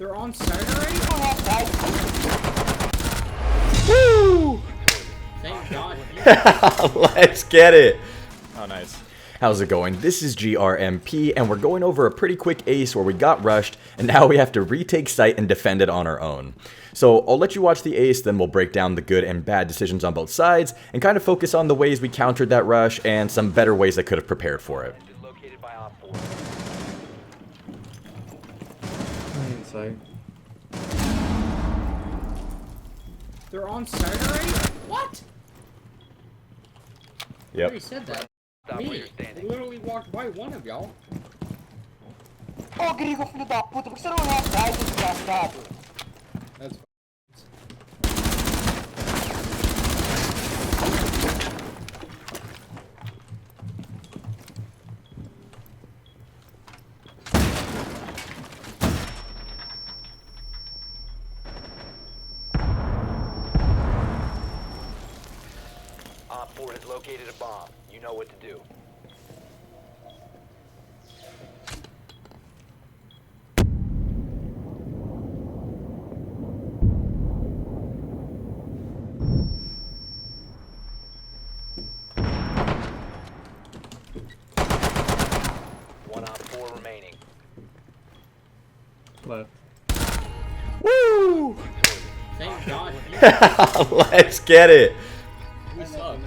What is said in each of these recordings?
They're on site already? Woo! Thank God. Let's get it. Oh, nice. How's it going? This is GRMP, and we're going over a pretty quick ace where we got rushed, and now we have to retake site and defend it on our own. So I'll let you watch the ace, then we'll break down the good and bad decisions on both sides, and kind of focus on the ways we countered that rush, and some better ways I could have prepared for it. Inside. They're on site already? What? I Yep. already said that. Me. I literally walked by one of y'all. Oh, gringo, filho da puta, por que você não olhar atrás, desgraçado? That's Op 4 has located a bomb. You know what to do. One Op 4 remaining. Left. Woo! Thank God. Let's get it. We suck.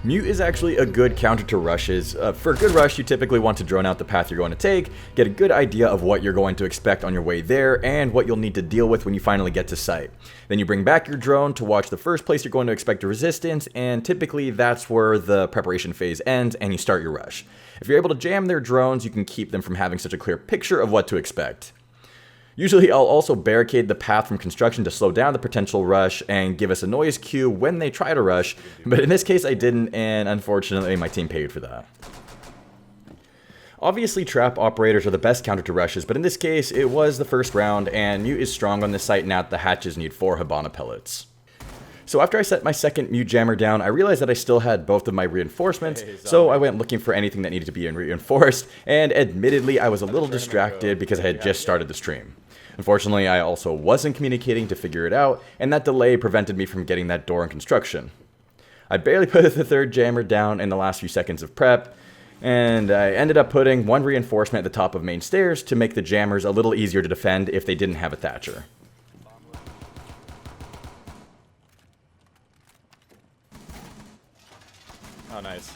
Mute is actually a good counter to rushes. For a good rush, you typically want to drone out the path you're going to take, get a good idea of what you're going to expect on your way there, and what you'll need to deal with when you finally get to site. Then you bring back your drone to watch the first place you're going to expect a resistance, and typically that's where the preparation phase ends and you start your rush. If you're able to jam their drones, you can keep them from having such a clear picture of what to expect. Usually I'll also barricade the path from construction to slow down the potential rush and give us a noise cue when they try to rush, but in this case I didn't, and unfortunately my team paid for that. Obviously trap operators are the best counter to rushes, but in this case it was the first round and Mute is strong on this site now that the hatches need 4 Habana pellets. So after I set my second Mute jammer down, I realized that I still had both of my reinforcements, so I went looking for anything that needed to be reinforced, and admittedly I was a little distracted because I had just started the stream. Unfortunately, I also wasn't communicating to figure it out, and that delay prevented me from getting that door in construction. I barely put the third jammer down in the last few seconds of prep, and I ended up putting one reinforcement at the top of main stairs to make the jammers a little easier to defend if they didn't have a thatcher. Oh, nice.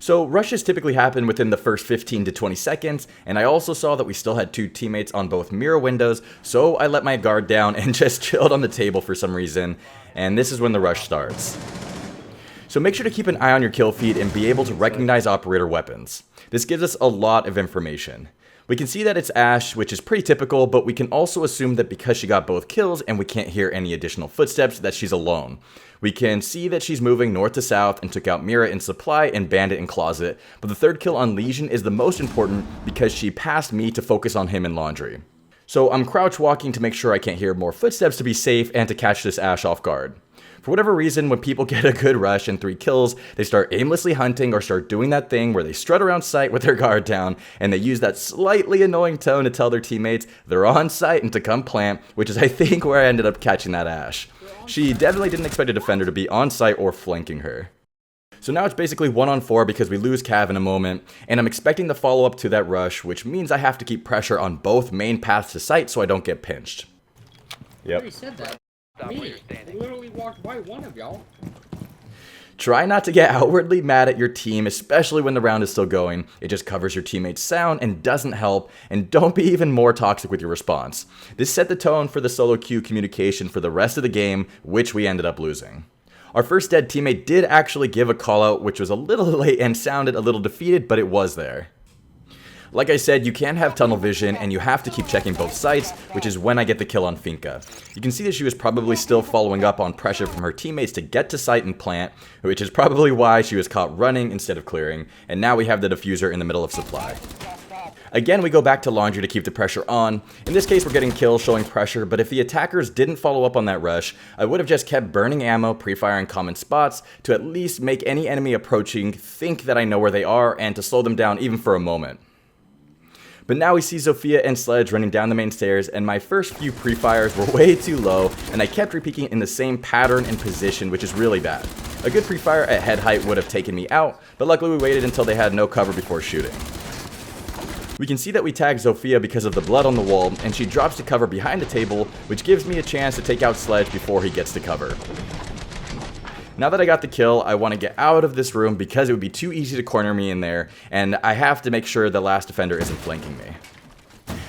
So rushes typically happen within the first 15 to 20 seconds, and I also saw that we still had 2 teammates on both mirror windows, so I let my guard down and just chilled on the table for some reason, and this is when the rush starts. So make sure to keep an eye on your kill feed and be able to recognize operator weapons. This gives us a lot of information. We can see that it's Ash, which is pretty typical, but we can also assume that because she got both kills and we can't hear any additional footsteps, that she's alone. We can see that she's moving north to south and took out Mira in supply and Bandit in closet, but the third kill on Legion is the most important because she passed me to focus on him in laundry. So I'm crouch walking to make sure I can't hear more footsteps to be safe and to catch this Ash off guard. For whatever reason, when people get a good rush and 3 kills, they start aimlessly hunting or start doing that thing where they strut around site with their guard down, and they use that slightly annoying tone to tell their teammates they're on site and to come plant, which is I think where I ended up catching that Ash. She definitely didn't expect a defender to be on site or flanking her. So now it's basically 1-on-4 because we lose Cav in a moment, and I'm expecting the follow-up to that rush, which means I have to keep pressure on both main paths to site so I don't get pinched. I already said that. Me. I literally walked by one of y'all. Try not to get outwardly mad at your team, especially when the round is still going. It just covers your teammates' sound and doesn't help, and don't be even more toxic with your response. This set the tone for the solo queue communication for the rest of the game, which we ended up losing. Our first dead teammate did actually give a call out, which was a little late and sounded a little defeated, but it was there. Like I said, you can't have tunnel vision, and you have to keep checking both sites, which is when I get the kill on Finka. You can see that she was probably still following up on pressure from her teammates to get to site and plant, which is probably why she was caught running instead of clearing, and now we have the diffuser in the middle of supply. Again, we go back to laundry to keep the pressure on. In this case, we're getting kills showing pressure, but if the attackers didn't follow up on that rush, I would have just kept burning ammo, pre-fire in common spots to at least make any enemy approaching think that I know where they are and to slow them down even for a moment. But now we see Zofia and Sledge running down the main stairs, and my first few pre-fires were way too low, and I kept repeating in the same pattern and position, which is really bad. A good pre-fire at head height would have taken me out, but luckily we waited until they had no cover before shooting. We can see that we tagged Zofia because of the blood on the wall, and she drops to cover behind the table, which gives me a chance to take out Sledge before he gets to cover. Now that I got the kill, I want to get out of this room because it would be too easy to corner me in there, and I have to make sure the last defender isn't flanking me.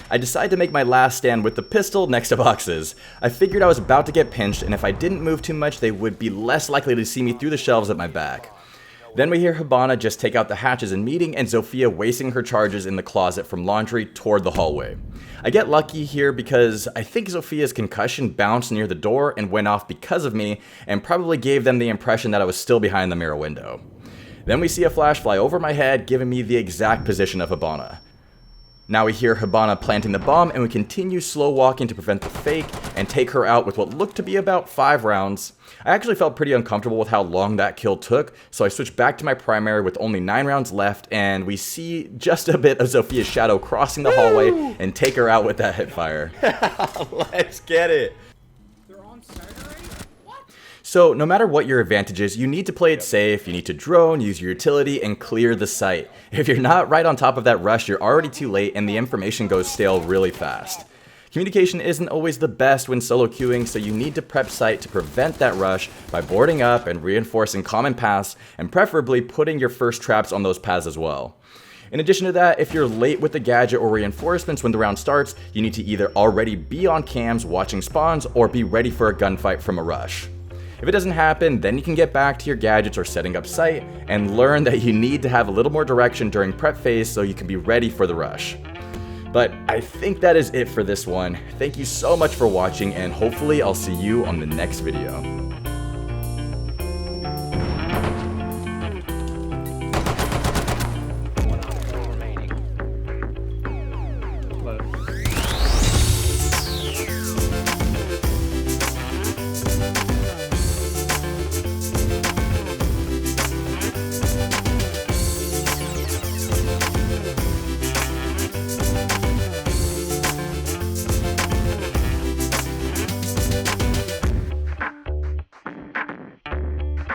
I decide to make my last stand with the pistol next to boxes. I figured I was about to get pinched, and if I didn't move too much, they would be less likely to see me through the shelves at my back. Then we hear Hibana just take out the hatches in meeting, and Zofia wasting her charges in the closet from laundry toward the hallway. I get lucky here because I think Zofia's concussion bounced near the door and went off because of me, and probably gave them the impression that I was still behind the mirror window. Then we see a flash fly over my head, giving me the exact position of Hibana. Now we hear Hibana planting the bomb, and we continue slow walking to prevent the fake and take her out with what looked to be about 5 rounds. I actually felt pretty uncomfortable with how long that kill took, so I switched back to my primary with only 9 rounds left, and we see just a bit of Zofia's shadow crossing the hallway and take her out with that hipfire. Let's get it. They're on Saturday? What? So no matter what your advantage is, you need to play it safe, you need to drone, use your utility, and clear the site. If you're not right on top of that rush, you're already too late and the information goes stale really fast. Communication isn't always the best when solo queuing, so you need to prep site to prevent that rush by boarding up and reinforcing common paths, and preferably putting your first traps on those paths as well. In addition to that, if you're late with the gadget or reinforcements when the round starts, you need to either already be on cams watching spawns or be ready for a gunfight from a rush. If it doesn't happen, then you can get back to your gadgets or setting up site and learn that you need to have a little more direction during prep phase so you can be ready for the rush. But I think that is it for this one. Thank you so much for watching, and hopefully I'll see you on the next video.